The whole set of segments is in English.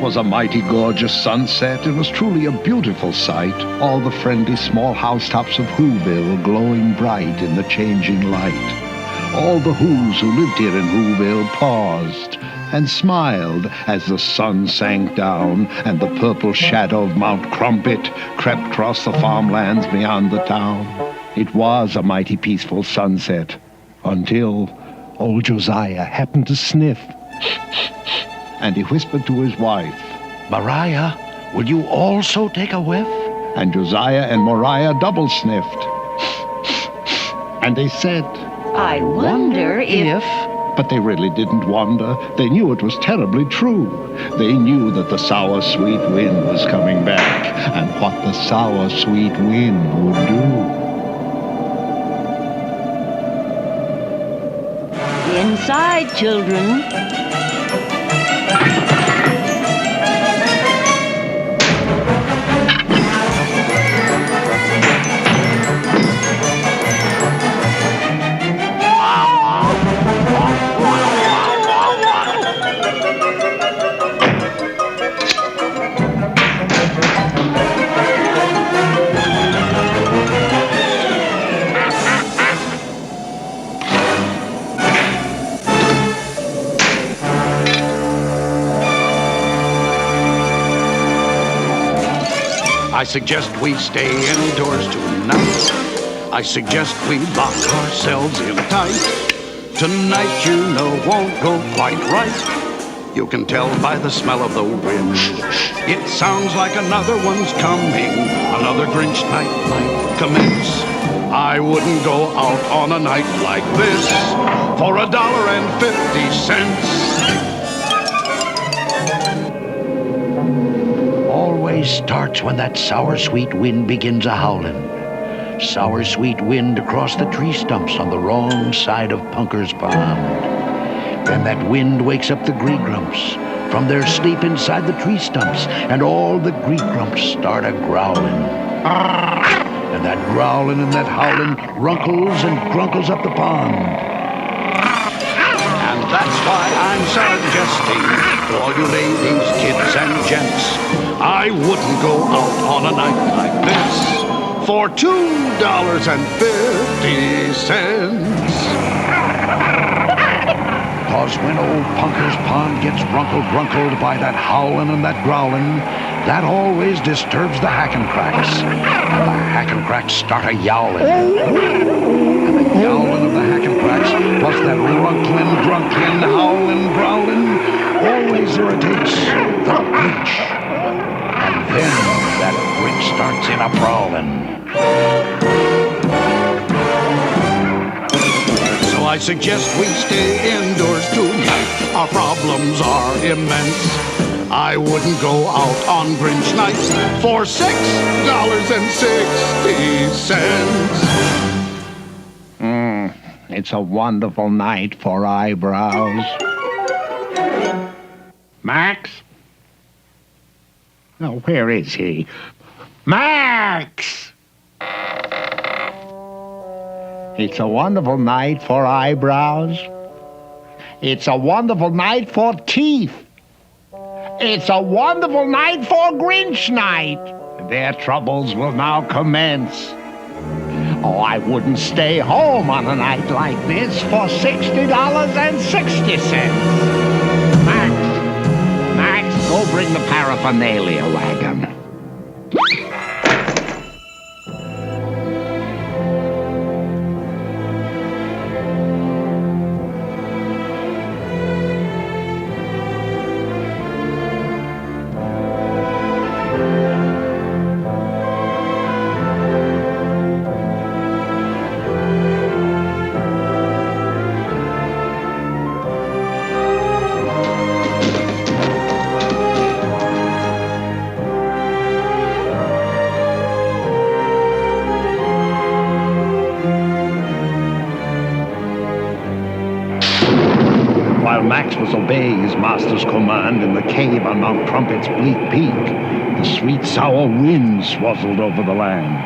was a mighty gorgeous sunset. It was truly a beautiful sight. All the friendly small housetops of Whoville glowing bright in the changing light. All the Whos who lived here in Whoville paused and smiled as the sun sank down and the purple shadow of Mount Crumpet crept across the farmlands beyond the town. It was a mighty peaceful sunset until old Josiah happened to sniff. And he whispered to his wife, Mariah, will you also take a whiff? And Josiah and Mariah double sniffed. And they said, I wonder if... But they really didn't wonder. They knew it was terribly true. They knew that the sour, sweet wind was coming back, and what the sour, sweet wind would do. Inside, children. I suggest we stay indoors tonight. I suggest we lock ourselves in tight. Tonight, you know, won't go quite right. You can tell by the smell of the wind. It sounds like another one's coming. Another Grinch night might commence. I wouldn't go out on a night like this for $1.50. Always starts when that sour, sweet wind begins a-howlin'. Sour, sweet wind across the tree stumps on the wrong side of Punker's Pond. Then that wind wakes up the Gree-Grumps from their sleep inside the tree stumps, and all the Gree-Grumps start a-growlin'. And that growlin' and that howlin' runkles and grunkles up the pond. And that's why I'm suggesting to all you ladies, kids, and gents, I wouldn't go out on a night like this for $2.50. 'Cause when old Punker's Pond gets runkled by that howlin' and that growlin', that always disturbs the Hackencracks. And the Hackencracks start a-yowlin'. And the yowlin' of the Hackencracks, plus that runklin', drunklin', howlin', growlin', always irritates the Grinch. And then that Grinch starts in a-brawlin'. So I suggest we stay indoors tonight. Our problems are immense. I wouldn't go out on Grinch night for $6.60. It's a wonderful night for eyebrows. Max? Oh, where is he? Max! It's a wonderful night for eyebrows. It's a wonderful night for teeth. It's a wonderful night for Grinch night. Their troubles will now commence. Oh, I wouldn't stay home on a night like this for $60.60. Max, go bring the paraphernalia wagon. While Max was obeying his master's command in the cave on Mount Crumpet's bleak peak, the sweet, sour wind swazzled over the land.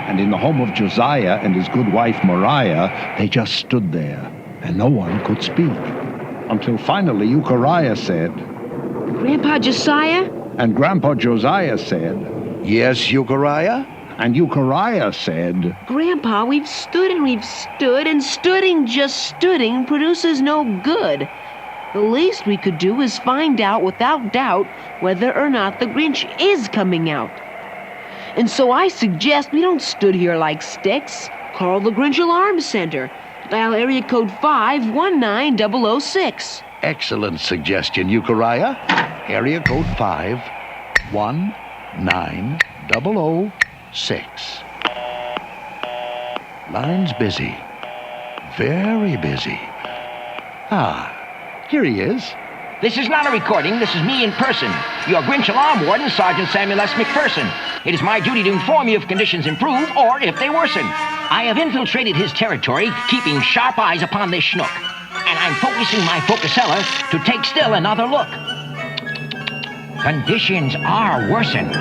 And in the home of Josiah and his good wife Mariah, they just stood there, and no one could speak. Until finally Eukariah said, Grandpa Josiah? And Grandpa Josiah said, Yes, Eukariah? and Eukariah said, Grandpa, we've stood and we've stood, and stooding just stooding produces no good. The least we could do is find out without doubt whether or not the Grinch is coming out. And so I suggest we don't stood here like sticks. Call the Grinch Alarm Center. Dial area code 519006. Excellent suggestion, Eukariah. Area code 519006. Line's busy. Very busy. Ah, here he is. This is not a recording. This is me in person. Your Grinch Alarm Warden, Sergeant Samuel S. McPherson. It is my duty to inform you if conditions improve or if they worsen. I have infiltrated his territory, keeping sharp eyes upon this schnook. And I'm focusing my focusella to take still another look. Conditions are worsen.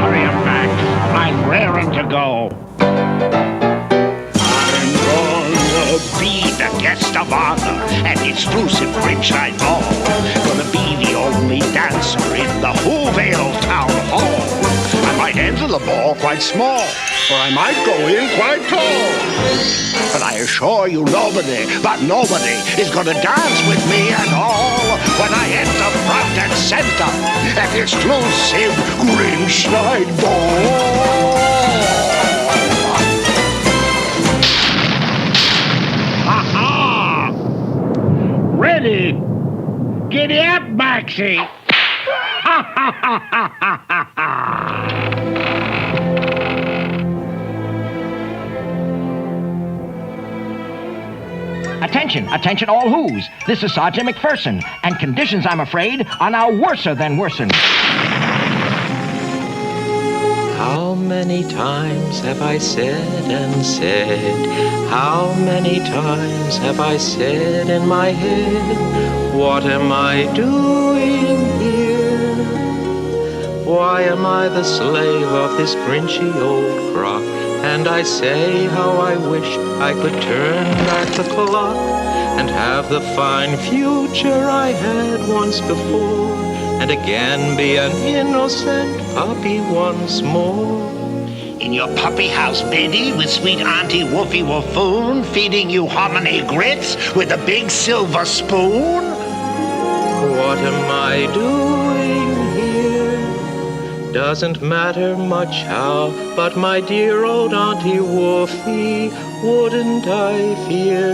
Hurry up, Max. I'm raring to go. I'm gonna be the guest of honor at the exclusive Grinch Night Ball. Gonna be the only dancer in the Whoville Town Hall. I might enter the ball quite small, or I might go in quite tall. But I assure you nobody is gonna dance with me at all when I enter front and center at the exclusive Grinch Night Ball. Ha-ha! Ready? Giddy up, Maxie! Ha ha ha ha ha ha! Attention, attention all who's. This is Sergeant McPherson, and conditions, I'm afraid, are now worser than worsen. How many times have I said and said? How many times have I said in my head, what am I doing here? Why am I the slave of this Grinchy old crock? And I say how I wish I could turn back the clock and have the fine future I had once before, and again be an innocent puppy once more. In your puppy house, Betty, with sweet Auntie Woofy Woofoon, feeding you hominy grits with a big silver spoon? What am I doing here? Doesn't matter much how, but my dear old Auntie Woofy, wouldn't I fear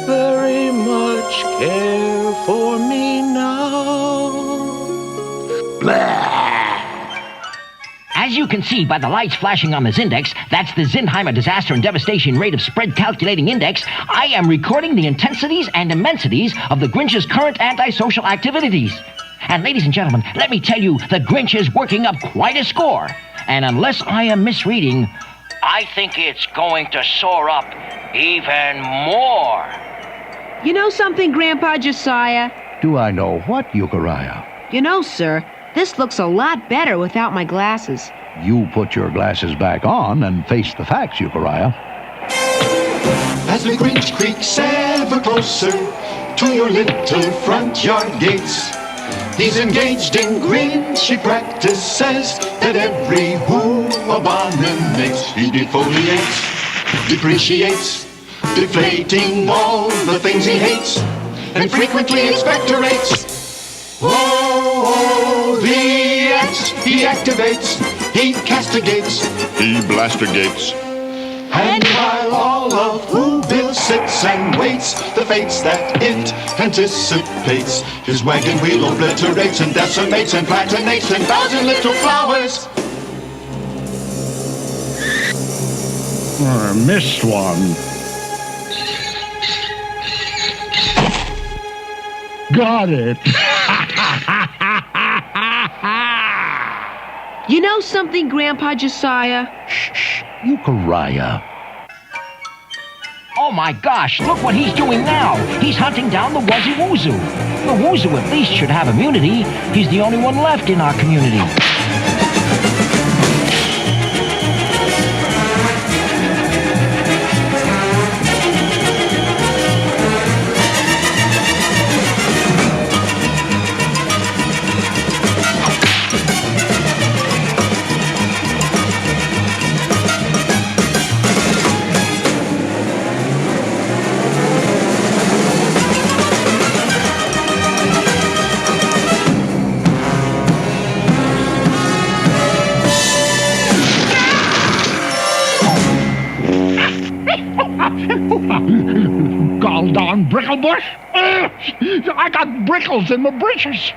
very much care for me now? Blah! As you can see by the lights flashing on the Zindex, that's the Zinheimer Disaster and Devastation Rate of Spread Calculating Index, I am recording the intensities and immensities of the Grinch's current antisocial activities. And ladies and gentlemen, let me tell you, the Grinch is working up quite a score. And unless I am misreading, I think it's going to soar up even more. You know something, Grandpa Josiah? Do I know what, Eukariah? You know, sir, this looks a lot better without my glasses. You put your glasses back on and face the facts, Eukariah. As the Grinch creaks ever closer to your little front yard gates, he's engaged in Grinchy practices that every who abominates. He defoliates, depreciates, deflating all the things he hates, and frequently expectorates. Oh, the X he activates, he castigates, He blastergates. and while all of Whoville sits and waits the fates that it anticipates, his wagon wheel obliterates and decimates and platinates 10,000 little flowers. Missed one. Got it. You know something, Grandpa Josiah? Shh, Eukariah. Oh my gosh, look what he's doing now. He's hunting down the Wuzzy Woozoo. The Woozoo at least should have immunity. He's the only one left in our community. Gall darn bricklebush! I got brickles in my britches.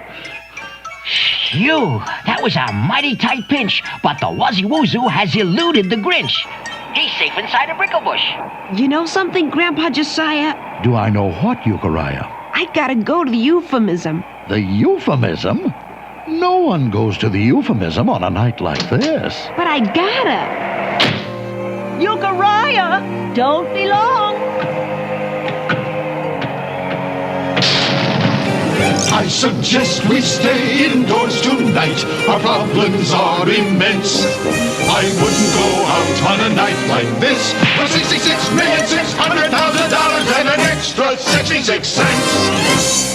Phew, that was a mighty tight pinch, but the Wuzzy Woozoo has eluded the Grinch. He's safe inside a bricklebush. You know something, Grandpa Josiah? Do I know what, Eukariah? I gotta go to the euphemism. The euphemism? No one goes to the euphemism on a night like this. But I gotta. Eukariah, don't be long. I suggest we stay indoors tonight. Our problems are immense. I wouldn't go out on a night like this for $66,600,000 and an extra 66 cents.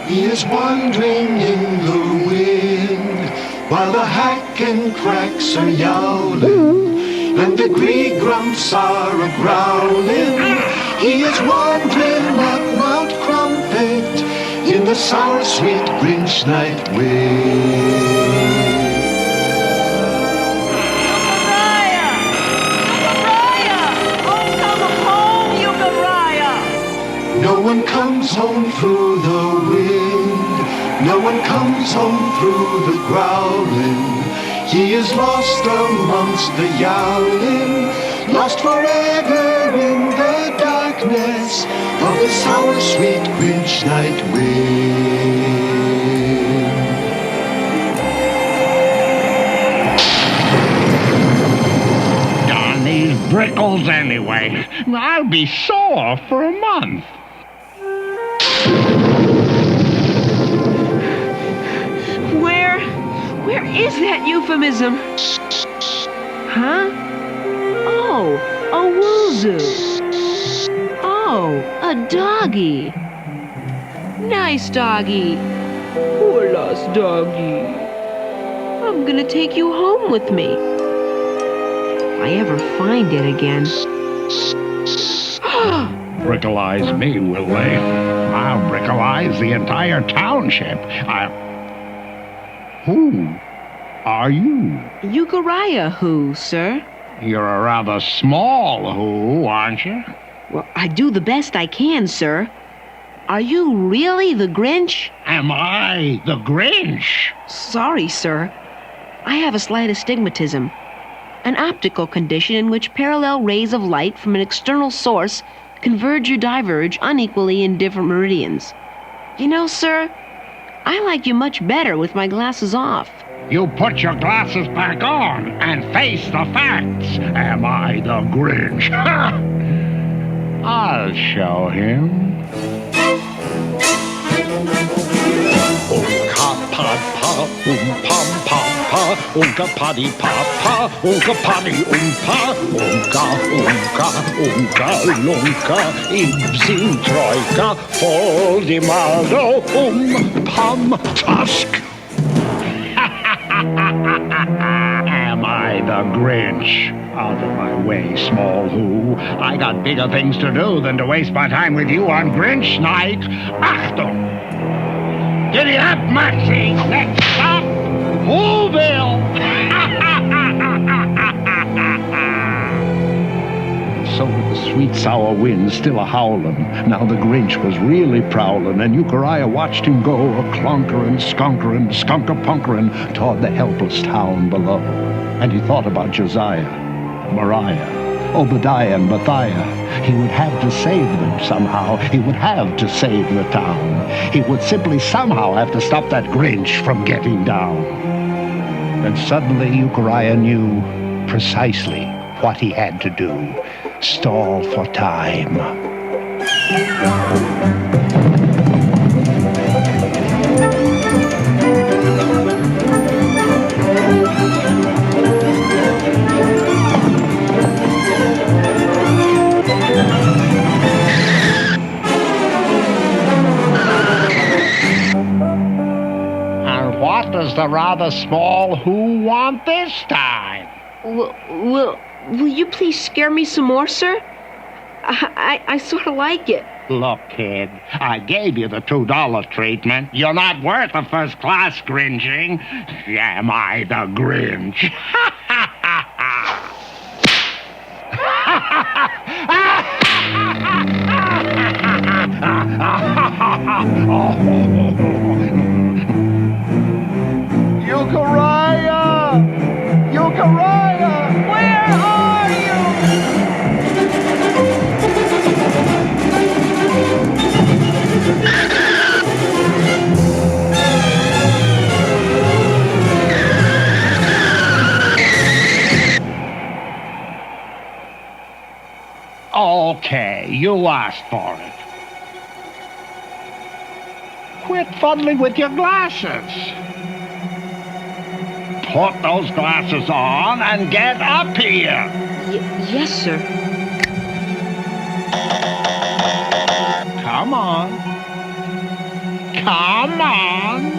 He is wandering in the wind while the hack and cracks are yowling and the grey grumps are a-growling. He is wandering up Mount Crumpet in the sour, sweet Grinch night wind. No one comes home through the wind. No one comes home through the growling. He is lost amongst the yowling, lost forever in the darkness of the sour, sweet Grinch night wind. Darn these brickles anyway. I'll be sore for a month. Where is that euphemism? Huh? Oh, a woozoo. Oh, a doggy. Nice doggy. Poor lost doggy. I'm gonna take you home with me. If I ever find it again. Brickleize me, will they? I'll brickleize the entire township. Who are you? Eukariah who, sir? You're a rather small who, aren't you? Well, I do the best I can, sir. Are you really the Grinch? Am I the Grinch? Sorry, sir. I have a slight astigmatism, an optical condition in which parallel rays of light from an external source converge or diverge unequally in different meridians. You know, sir, I like you much better with my glasses off. You put your glasses back on and face the facts. Am I the Grinch? I'll show him. Pa, pam pam pa, unka paddy pa pa, unka paddy umpa, unka lunka, ibsin trojka, foldi malo pam tusk. Am I the Grinch? Out of my way, small who. I got bigger things to do than to waste my time with you on Grinch night. Achtung! Giddy up, Maxie! Next stop, Whoville! So with the sweet sour wind still a-howlin', now the Grinch was really prowlin', and Eukariah watched him go a-clunkerin', skunkerin', skunk-a-punkerin' toward the helpless town below. And he thought about Josiah, Mariah, Obadiah, and Bathiah. He would have to save them somehow. He would have to save the town. He would simply somehow have to stop that Grinch from getting down. And suddenly Eukariah knew precisely what he had to do. Stall for time. does the rather small Who want this time? Will you please scare me some more, sir? I sort of like it. Look, kid, I gave you the $2 treatment. You're not worth a first-class Grinching. Am I the Grinch? Eukariah! Eukariah! Where are you? Okay, you asked for it. Quit fuddling with your glasses. Put those glasses on and get up here. Yes, sir. Come on. Come on.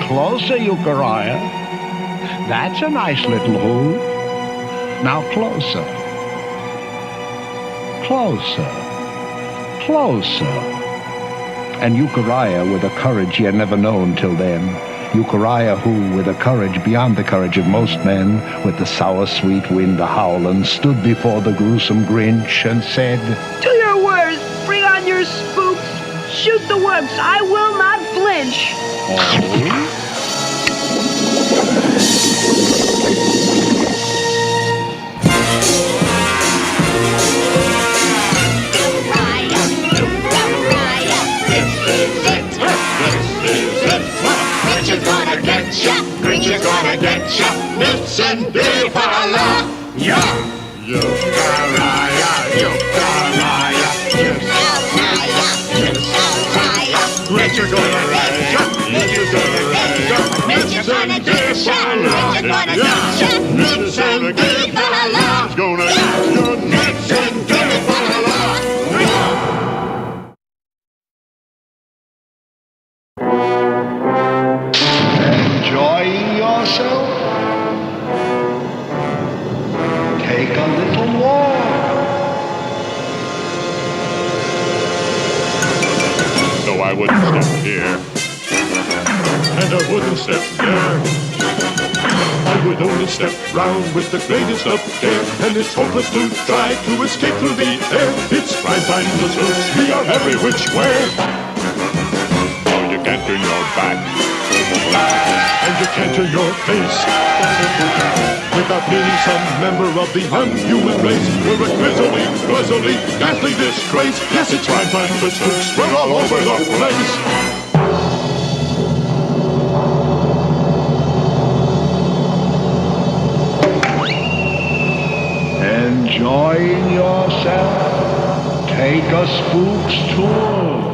Closer, Eukariah. That's a nice little Who. Now closer. Closer. Closer. And Eukariah, with a courage he had never known till then, Eukariah who, with a courage beyond the courage of most men, with the sour sweet wind a-howlin', stood before the gruesome Grinch and said, To your words, bring on your spooks, shoot the works, I will not flinch. Oh? Grinch is gonna get ya, Grinch is gonna get ya. Listen, be for a lot. Yeah. Eukariah, Eukariah, Grinch is gonna get ya, Grinch is gonna get ya. Listen, be for a lot. Listen, be for a lot. Gonna get ya, listen, be for a lot. Enjoying yourself? Take a little walk. No, I wouldn't step here. And I wouldn't step there. I would only step round with the greatest of care. And it's hopeless to try to escape through the air. It's prime time to search, we are every which way. Oh, you can't turn your back. And you can't turn your face without meeting some member of the unhuman race. We're a grisly, ghastly disgrace. Yes, it's prime time to search, we're all over the place. Enjoying yourself? Take a spook's tour.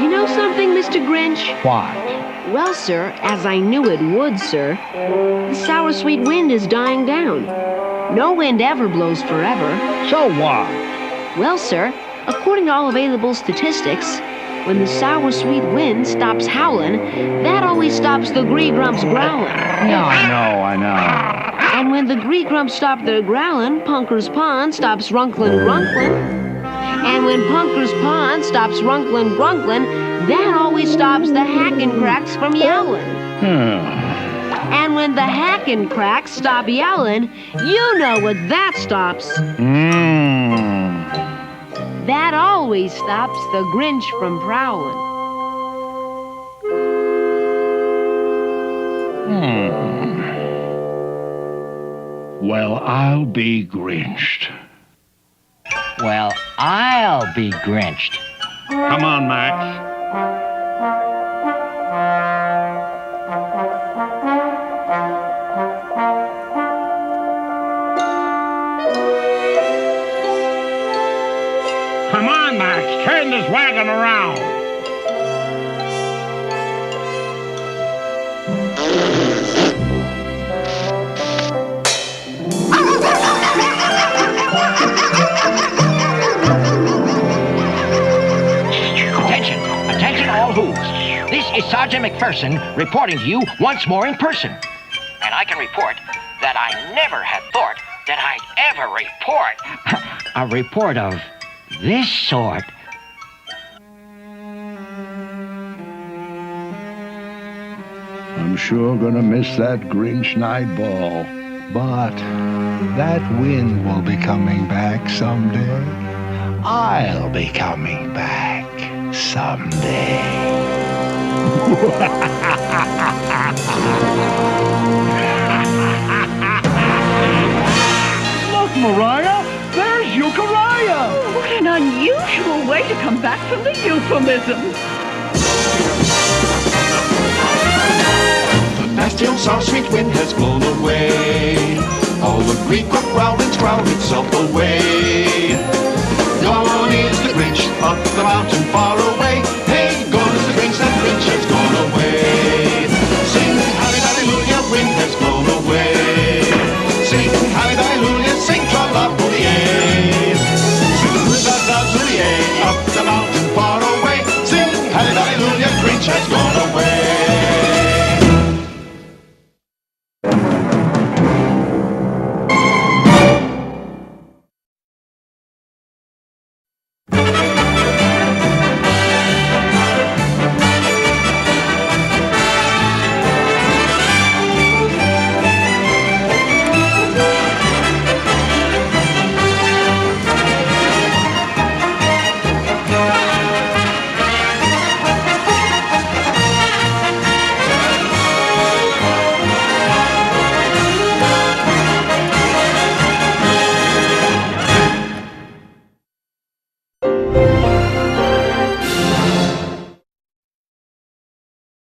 You know something, Mr. Grinch? What? Well, sir, as I knew it would, sir, the sour sweet wind is dying down. No wind ever blows forever. So what? Well, sir, according to all available statistics, when the sour sweet wind stops howling, that always stops the gree-grumps growling. Yeah, I know. And when the gree-grumps stop their growling, Punker's Pond stops runklin' grunklin'. And when Punker's Pond stops runklin' grunklin', that always stops the hackin' cracks from yowling. And when the hackin' cracks stop yowling, you know what that stops. That always stops the Grinch from prowling. Well, I'll be Grinched. Well, I'll be Grinched. Come on, Max. Come on, Max, turn this wagon around. Attention all Who's. This is Sergeant McPherson reporting to you once more in person. And I can report that I never had thought that I'd ever report a report of this sort. I'm sure gonna miss that Grinch night ball. But that wind will be coming back someday. I'll be coming back someday. Look, Mariah, there's Eukariah. What an unusual way to come back from the euphemism. The nasty old sour sweet wind has blown away. All the gree-grump growling's growled itself away. Gone is the Grinch up the mountain far away.